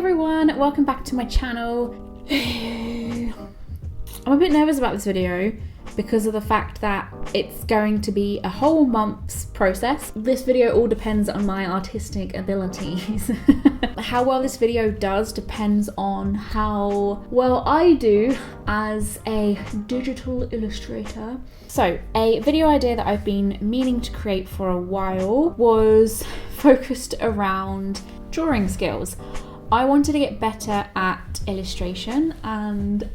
everyone, welcome back to my channel. I'm a bit nervous about this video because of the fact that it's going to be a whole month's process. This video all depends on my artistic abilities. How well this video does depends on how well I do as a digital illustrator. So, a video idea that I've been meaning to create for a while was focused around drawing skills. I wanted to get better at illustration, and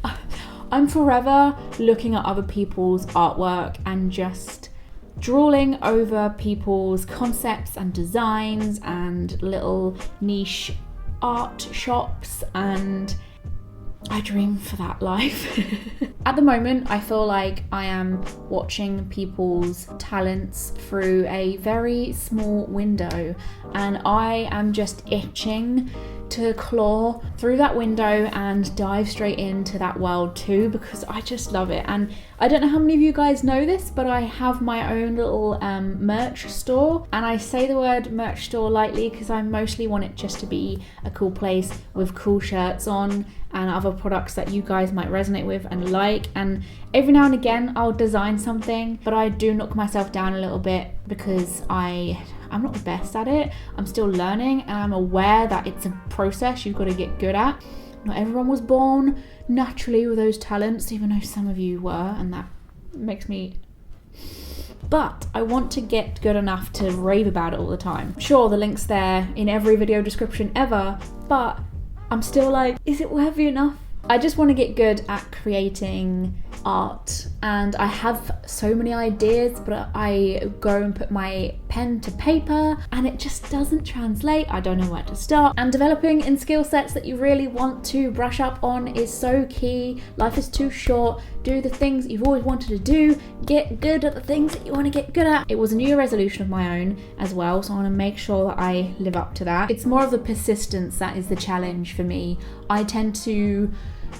I'm forever looking at other people's artwork and just drooling over people's concepts and designs and little niche art shops, and I dream for that life. At the moment, I feel like I am watching people's talents through a very small window, and I am just itching to claw through that window and dive straight into that world too, because I just love it. And I don't know how many of you guys know this, but I have my own little merch store, and I say the word merch store lightly because I mostly want it just to be a cool place with cool shirts on and other products that you guys might resonate with and like. And every now and again I'll design something, but I do knock myself down a little bit because I'm not the best at it. I'm still learning, and I'm aware that it's a process you've got to get good at. Not everyone was born naturally with those talents, even though some of you were, and that makes me... But I want to get good enough to rave about it all the time. Sure, the link's there in every video description ever, but I'm still like, is it worthy enough? I just want to get good at creating art, and I have so many ideas, but I go and put my pen to paper and it just doesn't translate. I don't know where to start. And developing in skill sets that you really want to brush up on is so key. Life is too short. Do the things that you've always wanted to do. Get good at the things that you want to get good at. It was a new resolution of my own as well, so I want to make sure that I live up to that. It's more of the persistence that is the challenge for me. I tend to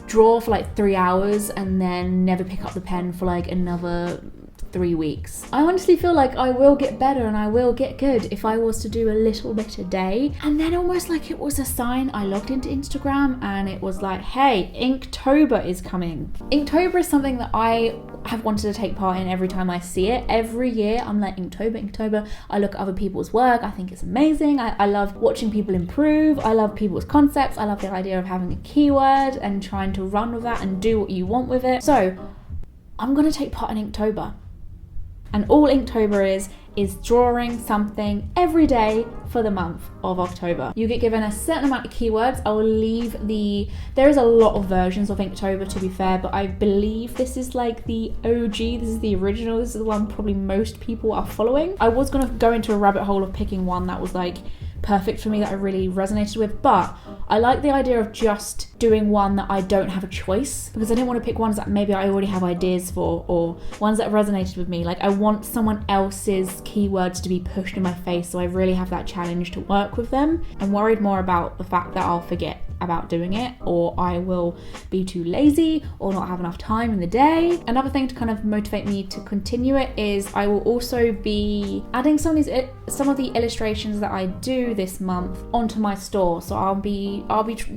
draw for like 3 hours and then never pick up the pen for like another 3 weeks. I honestly feel like I will get better and I will get good if I was to do a little bit a day. And then almost like it was a sign, I logged into Instagram and it was like, hey, Inktober is coming. Inktober is something that I have wanted to take part in every time I see it. Every year I'm like, Inktober. I look at other people's work. I think it's amazing. I love watching people improve. I love people's concepts. I love the idea of having a keyword and trying to run with that and do what you want with it. So I'm going to take part in Inktober. And all Inktober is drawing something every day for the month of October. You get given a certain amount of keywords. I will leave there is a lot of versions of Inktober, to be fair, but I believe this is like the OG, this is the original, this is the one probably most people are following. I was gonna go into a rabbit hole of picking one that was like perfect for me, that I really resonated with, but I like the idea of just doing one that I don't have a choice, because I didn't want to pick ones that maybe I already have ideas for, or ones that resonated with me. Like, I want someone else's keywords to be pushed in my face, so I really have that challenge to work with them. I'm worried more about the fact that I'll forget about doing it, or I will be too lazy or not have enough time in the day. Another thing to kind of motivate me to continue it is I will also be adding some of the illustrations that I do this month onto my store. So I'll be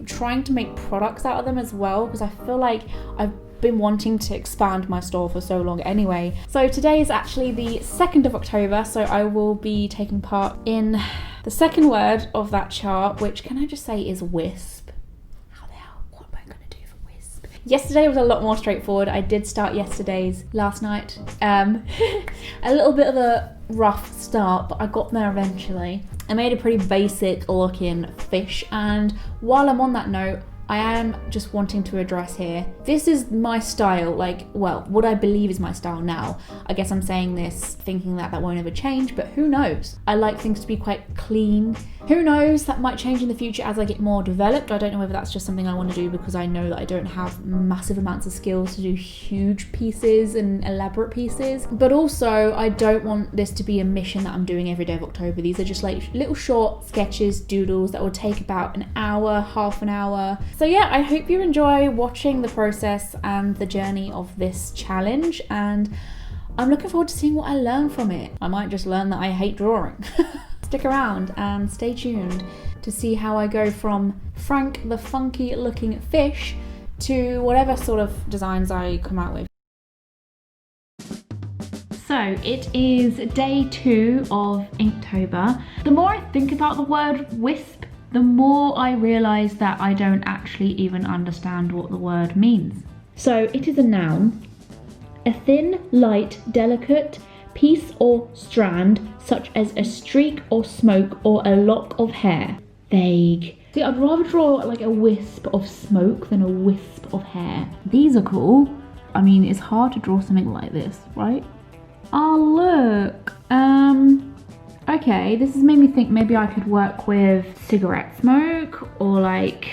trying to make products out of them as well, because I feel like I've been wanting to expand my store for so long anyway. So today is actually the 2nd of October, so I will be taking part in the second word of that chart, which, can I just say, is wisp. Yesterday was a lot more straightforward. I did start yesterday's last night. A little bit of a rough start, but I got there eventually. I made a pretty basic looking fish, and while I'm on that note, I am just wanting to address here, this is my style, like, well, what I believe is my style now. I guess I'm saying this thinking that won't ever change, but who knows? I like things to be quite clean. Who knows, that might change in the future as I get more developed. I don't know whether that's just something I want to do because I know that I don't have massive amounts of skills to do huge pieces and elaborate pieces. But also, I don't want this to be a mission that I'm doing every day of October. These are just like little short sketches, doodles that will take about an hour, half an hour. So yeah, I hope you enjoy watching the process and the journey of this challenge, and I'm looking forward to seeing what I learn from it. I might just learn that I hate drawing. stick around and stay tuned to see how I go from Frank the funky looking fish to whatever sort of designs I come out with. So it is day 2 of Inktober. The more I think about the word wisp, the more I realise that I don't actually even understand what the word means. So it is a noun. A thin, light, delicate piece or strand, such as a streak or smoke or a lock of hair. Vague. See, I'd rather draw like a wisp of smoke than a wisp of hair. These are cool. I mean, it's hard to draw something like this, right? Oh, look. Okay, this has made me think maybe I could work with cigarette smoke or like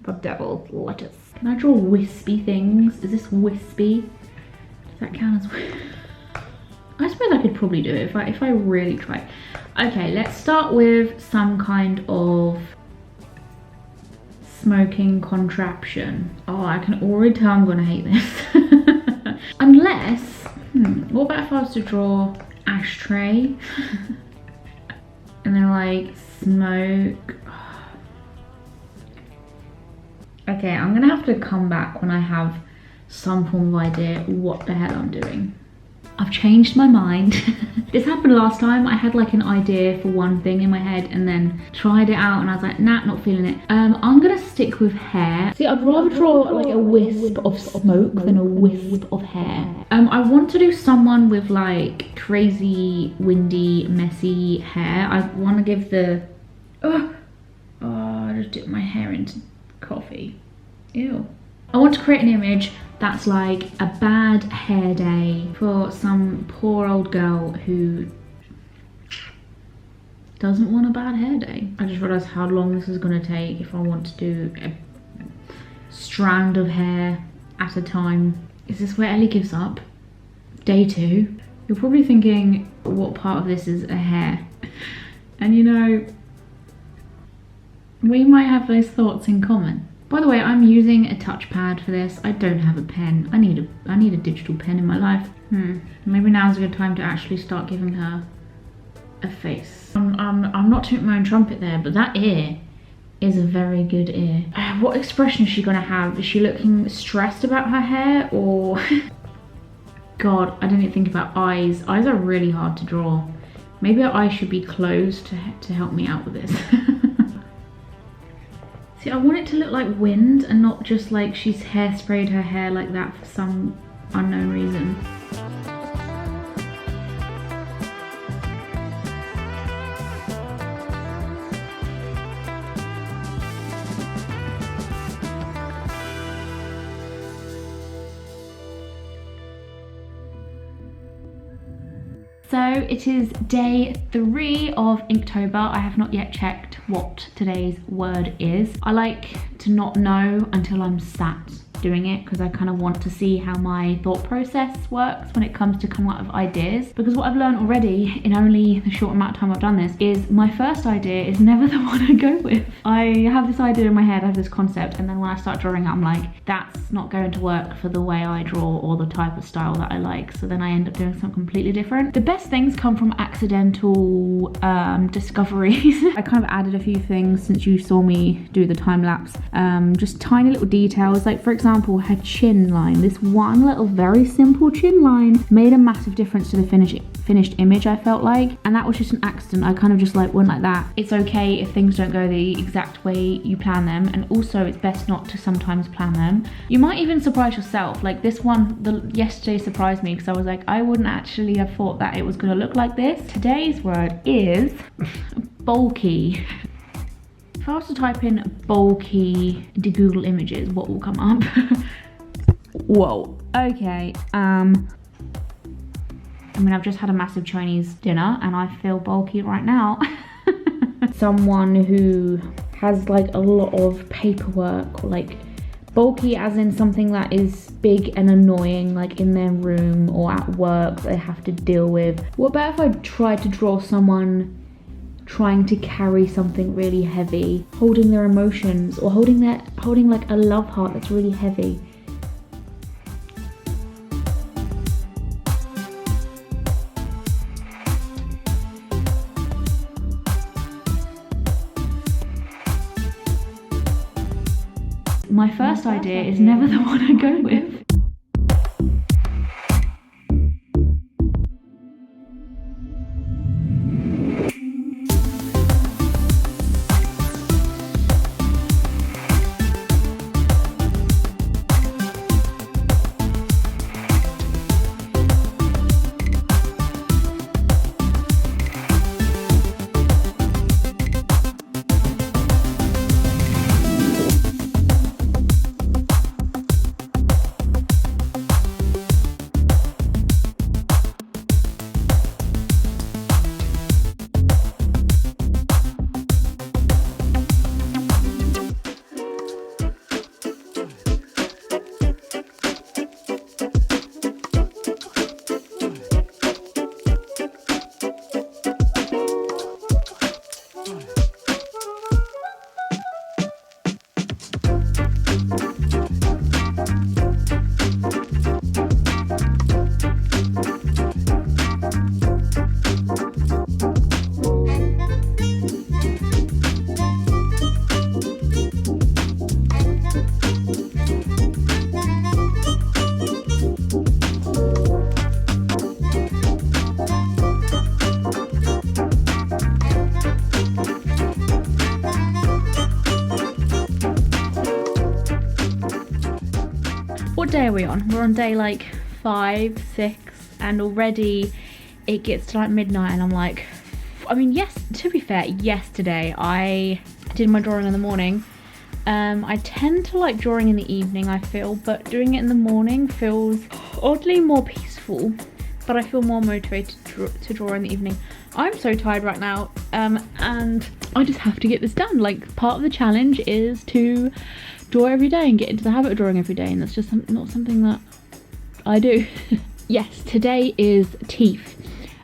the devil's lettuce. Can I draw wispy things? Is this wispy? Does that count as wispy? I suppose I could probably do it if I really try. Okay, let's start with some kind of smoking contraption. Oh, I can already tell I'm gonna hate this. Unless, what about if I was to draw ashtray? And then like smoke. Okay, I'm gonna have to come back when I have some form of idea what the hell I'm doing. I've changed my mind. This happened last time. I had like an idea for one thing in my head and then tried it out and I was like, nah, not feeling it. I'm gonna stick with hair. See, I'd rather draw like a wisp of smoke than a wisp of hair. I want to do someone with like crazy, windy, messy hair. I want to give the, I just dipped my hair into coffee. Ew. I want to create an image that's like a bad hair day for some poor old girl who doesn't want a bad hair day. I just realised how long this is going to take if I want to do a strand of hair at a time. Is this where Ellie gives up? Day 2. You're probably thinking, what part of this is a hair? And you know, we might have those thoughts in common. By the way, I'm using a touchpad for this. I don't have a pen. I need a digital pen in my life. Maybe now's a good time to actually start giving her a face. I'm not tooting my own trumpet there, but that ear is a very good ear. What expression is she gonna have? Is she looking stressed about her hair or... God, I didn't even think about eyes. Eyes are really hard to draw. Maybe her eyes should be closed to help me out with this. See, I want it to look like wind and not just like she's hairsprayed her hair like that for some unknown reason. So it is day 3 of Inktober. I have not yet checked what today's word is. I like to not know until I'm sat doing it because I kind of want to see how my thought process works when it comes to coming up with ideas. Because what I've learned already in only the short amount of time I've done this is my first idea is never the one I go with. I have this idea in my head, I have this concept, and then when I start drawing it, I'm like, that's not going to work for the way I draw or the type of style that I like. So then I end up doing something completely different. The best things come from accidental discoveries. I kind of added a few things since you saw me do the time lapse. Just tiny little details, like for example, her chin line. This one little very simple chin line made a massive difference to the finished image, I felt like, and that was just an accident. I kind of just like went like that. It's okay if things don't go the exact way you plan them, and also it's best not to sometimes plan them. You might even surprise yourself. Like this one, yesterday surprised me because I was like, I wouldn't actually have thought that it was going to look like this. Today's word is bulky. If I was to type in bulky into Google Images, what will come up? Whoa, okay. I mean, I've just had a massive Chinese dinner and I feel bulky right now. Someone who has like a lot of paperwork, or like bulky as in something that is big and annoying, like in their room or at work they have to deal with. What about if I tried to draw someone trying to carry something really heavy, holding their emotions, or holding like a love heart that's really heavy? My first idea is never the one I go with. What day are we on? We're on day like 5, 6, and already it gets to like midnight and I'm like, I mean, yes, to be fair, yesterday I did my drawing in the morning. I tend to like drawing in the evening, I feel, but doing it in the morning feels oddly more peaceful, but I feel more motivated to draw in the evening. I'm so tired right now, and I just have to get this done. Like, part of the challenge is to draw every day and get into the habit of drawing every day, and that's just not something that I do. Yes, today is teeth.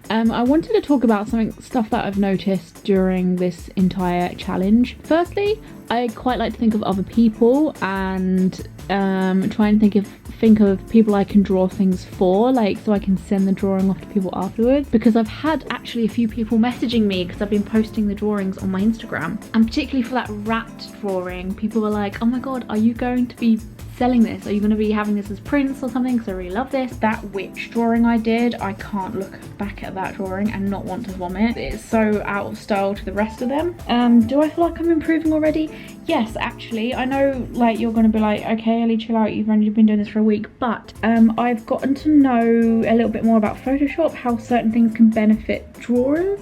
I wanted to talk about stuff that I've noticed during this entire challenge. Firstly, I quite like to think of other people and try and think of people I can draw things for, like, so I can send the drawing off to people afterwards, because I've had actually a few people messaging me because I've been posting the drawings on my Instagram, and particularly for that rat drawing, people were like, oh my god, are you going to be selling this? Are you going to be having this as prints or something? Because I really love this. That witch drawing I did, I can't look back at that drawing and not want to vomit. It's so out of style to the rest of them. Do I feel like I'm improving already? Yes, actually. I know, like, you're going to be like, okay, Ellie, chill out, you've only been doing this for a week, but I've gotten to know a little bit more about Photoshop, how certain things can benefit drawers,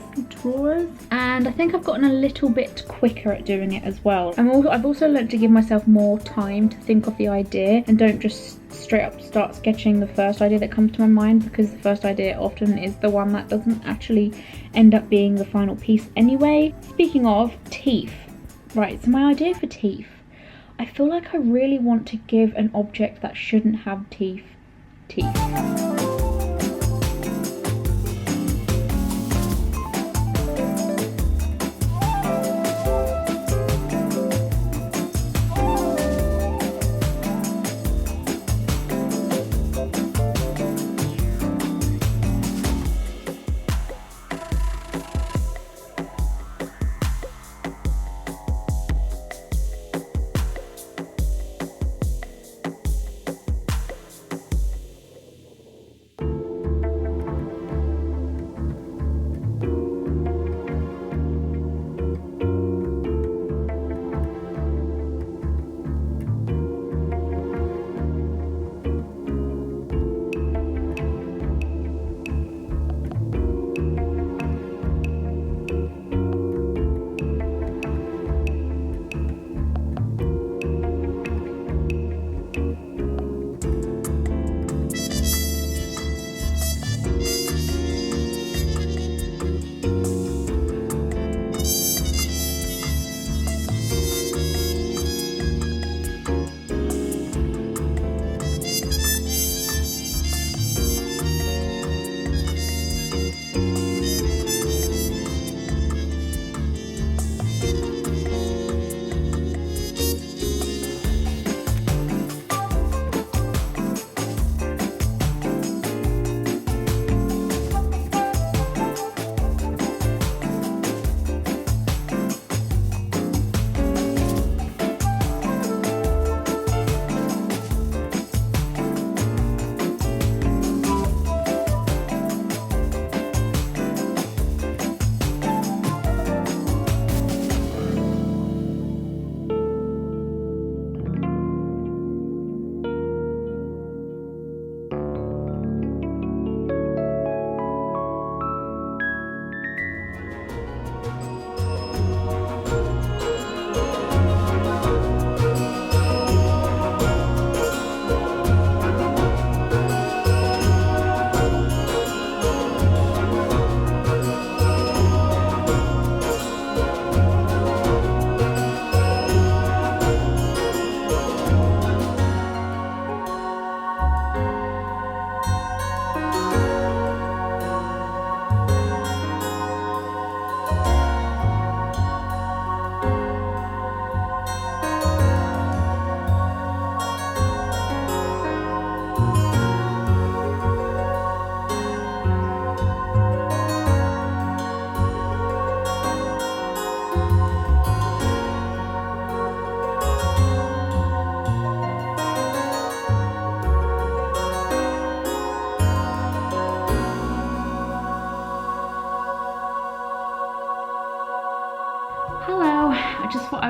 and I think I've gotten a little bit quicker at doing it as well. I've also learned to give myself more time to think of the idea and don't just straight up start sketching the first idea that comes to my mind, because the first idea often is the one that doesn't actually end up being the final piece anyway. Speaking of teeth, right, so my idea for teeth, I feel like I really want to give an object that shouldn't have teeth.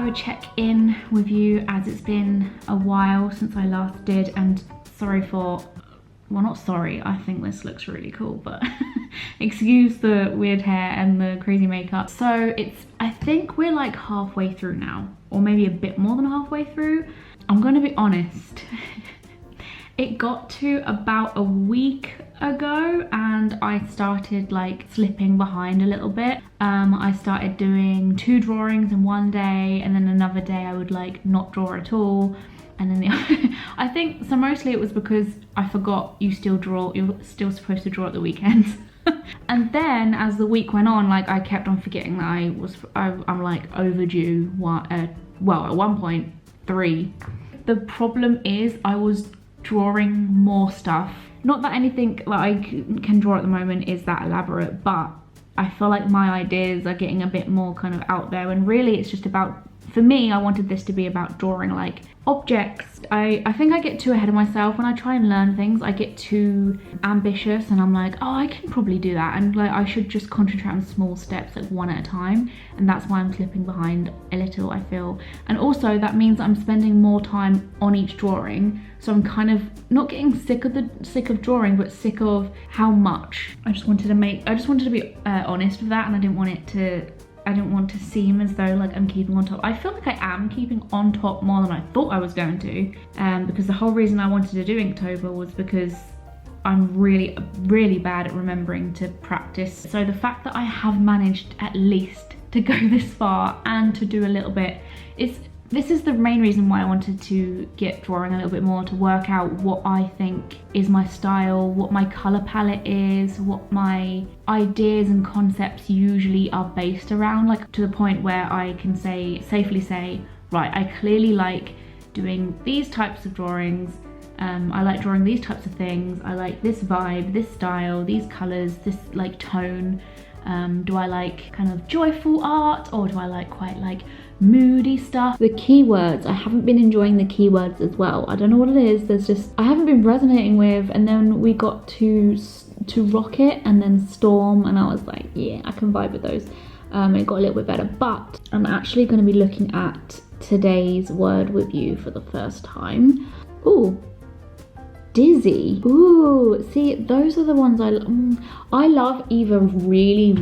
a check-in with you, as it's been a while since I last did, and sorry for, well, not sorry, I think this looks really cool, but excuse the weird hair and the crazy makeup. So I think we're like halfway through now, or maybe a bit more than halfway through. I'm gonna be honest, it got to about a week ago and I started like slipping behind a little bit. I started doing 2 drawings in one day, and then another day I would like not draw at all. And then I think, so mostly it was because I forgot you're still supposed to draw at the weekends. And then as the week went on, like I kept on forgetting that I'm like overdue, well at one point 3. The problem is I was drawing more stuff. Not that anything that I can draw at the moment is that elaborate, but I feel like my ideas are getting a bit more kind of out there, and really it's just about, for me, I wanted this to be about drawing like objects. I think I get too ahead of myself when I try and learn things. I get too ambitious and I'm like, oh, I can probably do that, and like I should just concentrate on small steps, like one at a time, and that's why I'm slipping behind a little, I feel. And also that means I'm spending more time on each drawing, so I'm kind of not getting sick of drawing, but sick of how much. I just wanted to be honest with that, and I didn't want to seem as though like I'm keeping on top. I feel like I am keeping on top more than I thought I was going to, because the whole reason I wanted to do Inktober was because I'm really bad at remembering to practice. So the fact that I have managed at least to go this far and to do a little bit, this is the main reason why I wanted to get drawing a little bit more, to work out what I think is my style, what my colour palette is, what my ideas and concepts usually are based around, like to the point where I can safely say, right, I clearly like doing these types of drawings, I like drawing these types of things, I like this vibe, this style, these colours, this like tone. Do I like kind of joyful art, or do I like quite like moody stuff? The keywords, I haven't been enjoying the keywords as well. I don't know what it is, I haven't been resonating with. And then we got to Rocket and then Storm, and I was like, yeah, I can vibe with those. It got a little bit better, but I'm actually going to be looking at today's word with you for the first time. Ooh, dizzy. Ooh, see, those are the ones I love, either really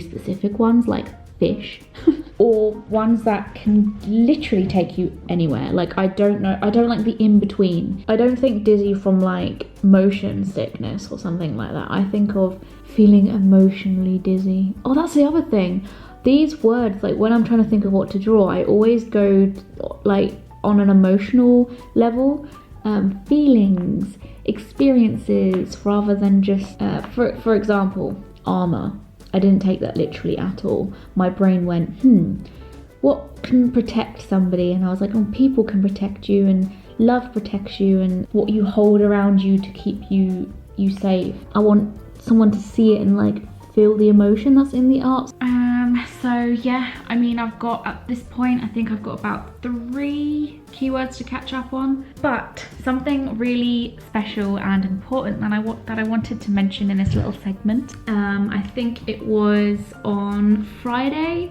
specific ones like fish or ones that can literally take you anywhere. Like I don't like the in-between. I don't think dizzy from like motion sickness or something like that. I think of feeling emotionally dizzy. Oh, that's the other thing. These words, like when I'm trying to think of what to draw, I always go like on an emotional level. Feelings, experiences, rather than just for example, armor. I didn't take that literally at all. My brain went, what can protect somebody? And I was like, oh, people can protect you, and love protects you, and what you hold around you to keep you safe. I want someone to see it and like feel the emotion that's in the art. So yeah, I mean, at this point, I think I've got about 3 keywords to catch up on, but something really special and important that I wanted to mention in this little segment. I think it was on Friday.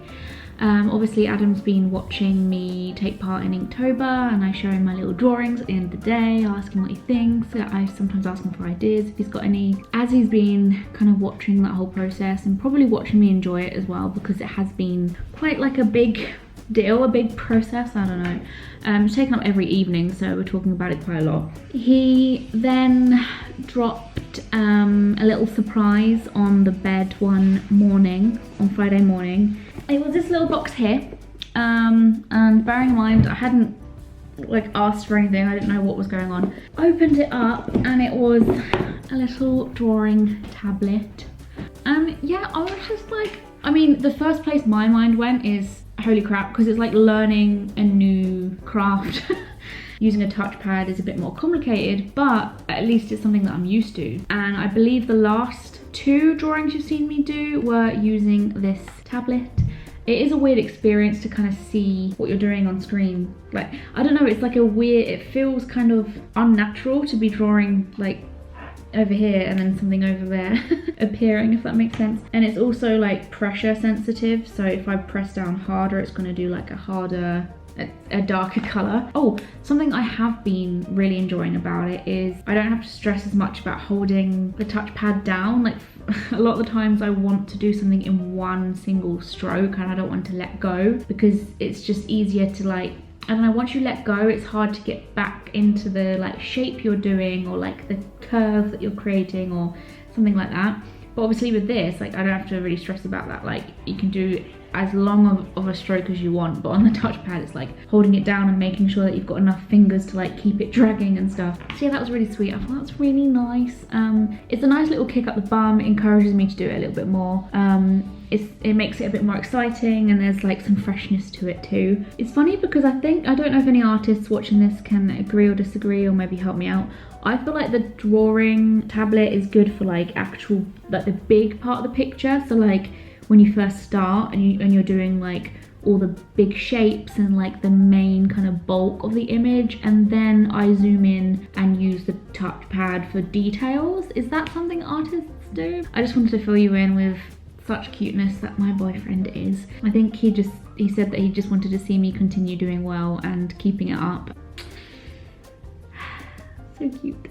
Obviously Adam's been watching me take part in Inktober, and I show him my little drawings at the end of the day, ask him what he thinks. I sometimes ask him for ideas if he's got any. As he's been kind of watching that whole process and probably watching me enjoy it as well, because it has been quite like a big deal, a big process, I don't know. It's taken up every evening, so we're talking about it quite a lot. He then dropped a little surprise on the bed one morning, on Friday morning. It was this little box here, and bearing in mind I hadn't like asked for anything, I didn't know what was going on. Opened it up and it was a little drawing tablet. Yeah, I was just like, I mean, the first place my mind went is, holy crap, because it's like learning a new craft. Using a touchpad is a bit more complicated, but at least it's something that I'm used to. And I believe the last 2 drawings you've seen me do were using this tablet. It is a weird experience to kind of see what you're doing on screen. Like, I don't know, it's like a weird, it feels kind of unnatural to be drawing like over here and then something over there appearing, if that makes sense. And it's also like pressure sensitive, so if I press down harder, it's going to do like a darker color. Oh, something I have been really enjoying about it is I don't have to stress as much about holding the touchpad down. Like a lot of the times I want to do something in one single stroke and I don't want to let go, because it's just easier to like, I don't know, once you let go, it's hard to get back into the like shape you're doing or like the curve that you're creating or something like that. But obviously with this, like I don't have to really stress about that. Like you can do as long of a stroke as you want, but on the touchpad it's like holding it down and making sure that you've got enough fingers to like keep it dragging and stuff. So yeah, that was really sweet. I thought that's really nice. It's a nice little kick up the bum. It encourages me to do it a little bit more. It makes it a bit more exciting, and there's like some freshness to it too. It's funny because I don't know if any artists watching this can agree or disagree or maybe help me out. I feel like the drawing tablet is good for like actual, like the big part of the picture. So like when you first start and you're doing like all the big shapes and like the main kind of bulk of the image, and then I zoom in and use the touchpad for details. Is that something artists do? I just wanted to fill you in with such cuteness that my boyfriend is. I think he said that he just wanted to see me continue doing well and keeping it up. So cute.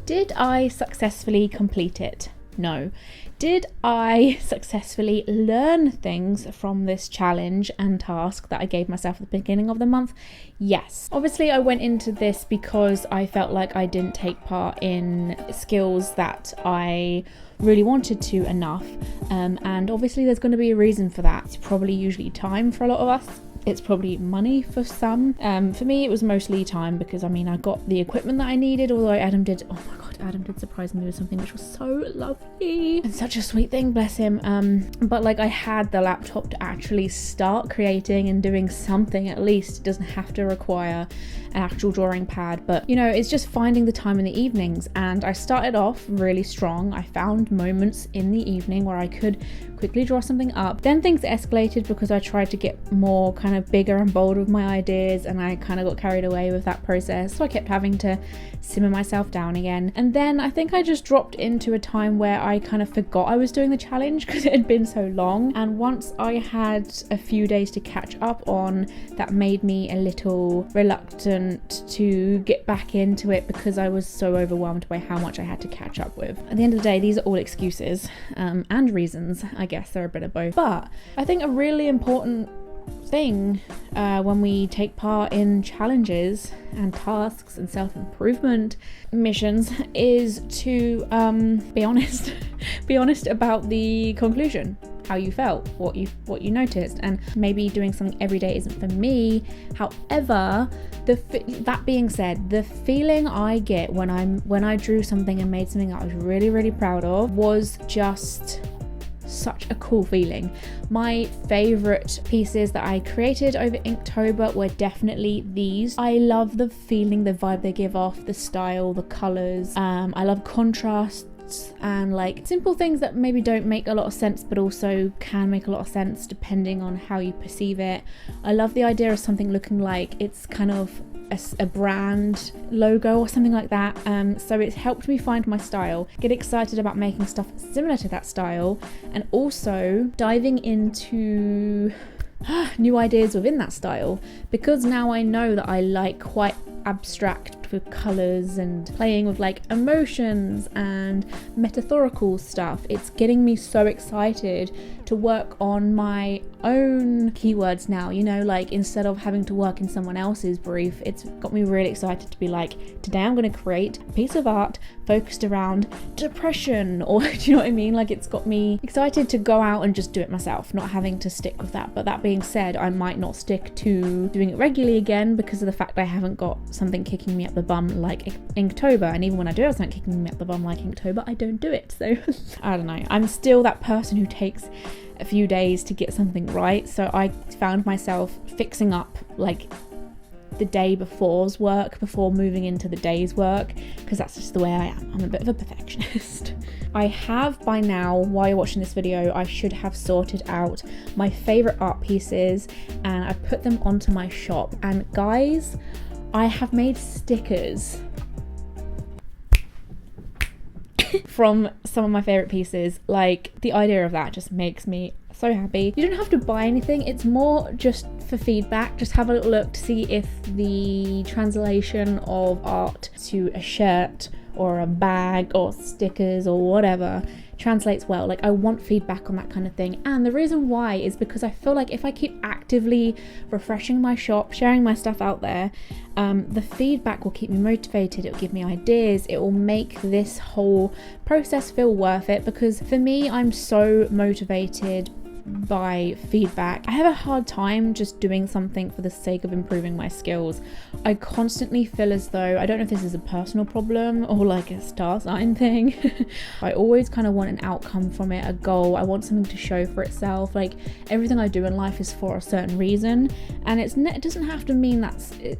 Did I successfully complete it? No. Did I successfully learn things from this challenge and task that I gave myself at the beginning of the month? Yes. Obviously, I went into this because I felt like I didn't take part in skills that I really wanted to enough. And obviously there's going to be a reason for that. It's probably usually time for a lot of us. It's probably money for some. For me, it was mostly time because I mean, I got the equipment that I needed, although Adam did, oh my God, Adam did surprise me with something which was so lovely and such a sweet thing, bless him. But like I had the laptop to actually start creating and doing something at least. It doesn't have to require an actual drawing pad, but you know, it's just finding the time in the evenings. And I started off really strong. I found moments in the evening where I could quickly draw something up. Then things escalated because I tried to get more kind of bigger and bolder with my ideas, and I kind of got carried away with that process. So I kept having to simmer myself down again. And then I think I just dropped into a time where I kind of forgot I was doing the challenge because it had been so long. And once I had a few days to catch up on, that made me a little reluctant to get back into it because I was so overwhelmed by how much I had to catch up with. At the end of the day, these are all excuses and reasons. I guess they're a bit of both. But I think a really important thing when we take part in challenges and tasks and self-improvement missions is to be honest be honest about the conclusion, how you felt, what you noticed. And maybe doing something every day isn't for me. However, that being said, the feeling I get when I drew something and made something I was really, really proud of was just such a cool feeling. My favorite pieces that I created over Inktober were definitely these. I love the feeling, the vibe they give off, the style, the colors. I love contrasts and like simple things that maybe don't make a lot of sense but also can make a lot of sense depending on how you perceive it. I love the idea of something looking like it's kind of a brand logo or something like that. So it's helped me find my style, get excited about making stuff similar to that style, and also diving into new ideas within that style, because now I know that I like quite abstract with colours and playing with like emotions and metaphorical stuff. It's getting me so excited to work on my own keywords now, you know, like instead of having to work in someone else's brief. It's got me really excited to be like, today I'm going to create a piece of art focused around depression, or do you know what I mean? Like, it's got me excited to go out and just do it myself, not having to stick with that. But that being said, I might not stick to doing it regularly again because of the fact I haven't got something kicking me up the bum like Inktober. And even when I do have something kicking me up the bum like Inktober, I don't do it. So I don't know, I'm still that person who takes a few days to get something right. So I found myself fixing up like the day before's work before moving into the day's work, because that's just the way I am. I'm a bit of a perfectionist. I have by now, while you're watching this video, I should have sorted out my favourite art pieces and I put them onto my shop. And guys, I have made stickers from some of my favourite pieces. Like, the idea of that just makes me so happy. You don't have to buy anything, it's more just for feedback. Just have a little look to see if the translation of art to a shirt or a bag or stickers or whatever translates well. Like, I want feedback on that kind of thing. And the reason why is because I feel like if I keep actively refreshing my shop, sharing my stuff out there, the feedback will keep me motivated, it will give me ideas, it will make this whole process feel worth it. Because for me, I'm so motivated by feedback. I have a hard time just doing something for the sake of improving my skills. I constantly feel as though, I don't know if this is a personal problem or like a star sign thing, I always kind of want an outcome from it, a goal. I want something to show for itself. Like, everything I do in life is for a certain reason, and it doesn't have to mean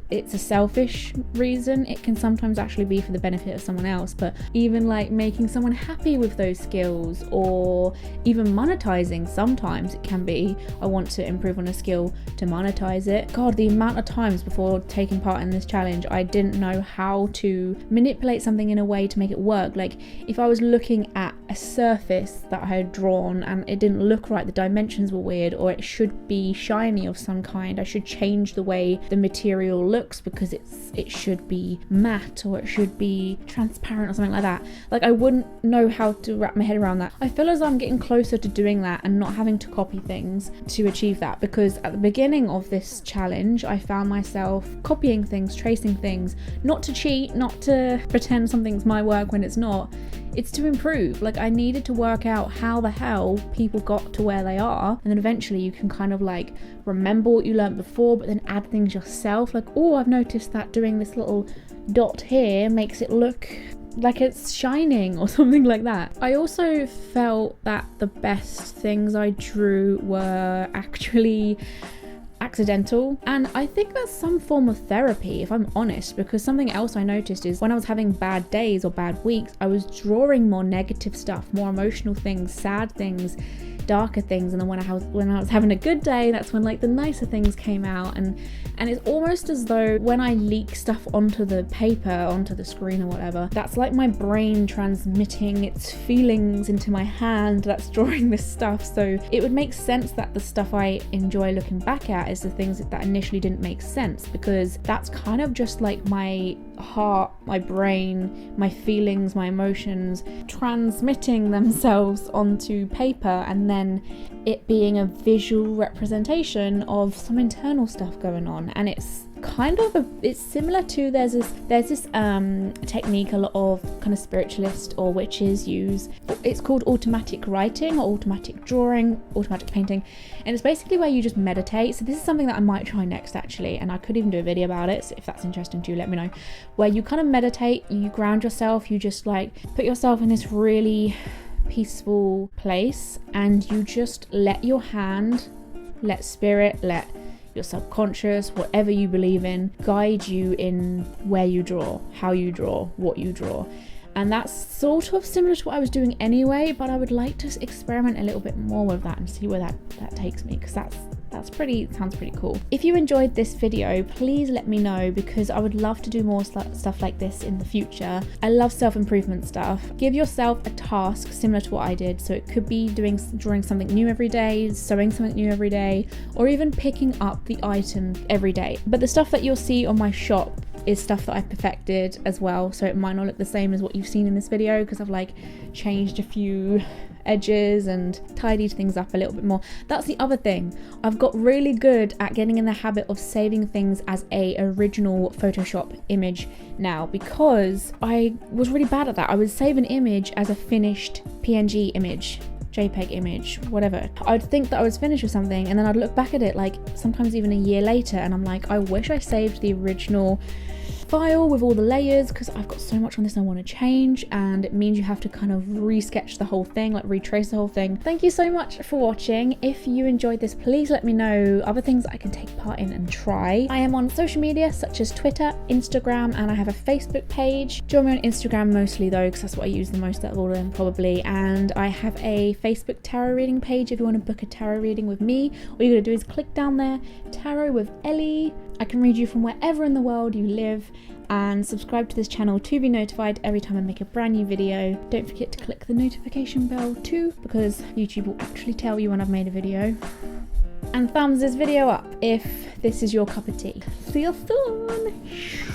it's a selfish reason. It can sometimes actually be for the benefit of someone else. But even like making someone happy with those skills, or even monetizing, sometimes it can be, I want to improve on a skill to monetize it. God, the amount of times before taking part in this challenge I didn't know how to manipulate something in a way to make it work. Like, if I was looking at a surface that I had drawn and it didn't look right, the dimensions were weird, or it should be shiny of some kind, I should change the way the material looks because it should be matte, or it should be transparent or something like that. Like, I wouldn't know how to wrap my head around that. I feel as though I'm getting closer to doing that and not having to copy things to achieve that, because at the beginning of this challenge I found myself copying things, tracing things, not to cheat, not to pretend something's my work when it's not. It's to improve. Like, I needed to work out how the hell people got to where they are, and then eventually you can kind of like remember what you learned before but then add things yourself. Like, oh, I've noticed that doing this little dot here makes it look like it's shining or something like that. I also felt that the best things I drew were actually accidental, and I think that's some form of therapy, if I'm honest, because something else I noticed is when I was having bad days or bad weeks, I was drawing more negative stuff, more emotional things, sad things, darker things. And then when I was having a good day, that's when like the nicer things came out. And it's almost as though when I leak stuff onto the paper, onto the screen or whatever, that's like my brain transmitting its feelings into my hand that's drawing this stuff. So it would make sense that the stuff I enjoy looking back at is the things that initially didn't make sense, because that's kind of just like my heart, my brain, my feelings, my emotions transmitting themselves onto paper, and then it being a visual representation of some internal stuff going on. And it's kind of it's similar to there's this technique a lot of kind of spiritualists or witches use. It's called automatic writing or automatic drawing, automatic painting, and it's basically where you just meditate. So this is something that I might try next actually, and I could even do a video about it, so if that's interesting to you, let me know. Where you kind of meditate, you ground yourself, you just like put yourself in this really peaceful place, and you just let your hand, let spirit, let your subconscious, whatever you believe in, guide you in where you draw, how you draw, what you draw. And that's sort of similar to what I was doing anyway, but I would like to experiment a little bit more with that and see where that takes me, because sounds pretty cool. If you enjoyed this video, please let me know, because I would love to do more stuff like this in the future. I love self-improvement stuff. Give yourself a task similar to what I did. So it could be drawing something new every day, sewing something new every day, or even picking up the item every day. But the stuff that you'll see on my shop is stuff that I've perfected as well, so it might not look the same as what you've seen in this video because I've like changed a few edges and tidied things up a little bit more. That's the other thing. I've got really good at getting in the habit of saving things as a original Photoshop image now, because I was really bad at that. I would save an image as a finished PNG image, JPEG image, whatever. I'd think that I was finished with something and then I'd look back at it like sometimes even a year later and I'm like, I wish I saved the original file with all the layers because I've got so much on this I want to change, and it means you have to kind of re-sketch the whole thing, like retrace the whole thing. Thank you so much for watching. If you enjoyed this, please let me know other things I can take part in and try. I am on social media such as Twitter, Instagram, and I have a Facebook page. Join me on Instagram mostly though, because that's what I use the most out of all of them probably, and I have a Facebook tarot reading page if you want to book a tarot reading with me. All you gotta do is click down there, Tarot with Ellie. I can read you from wherever in the world you live, and subscribe to this channel to be notified every time I make a brand new video. Don't forget to click the notification bell too, because YouTube will actually tell you when I've made a video. And thumbs this video up if this is your cup of tea. See you soon!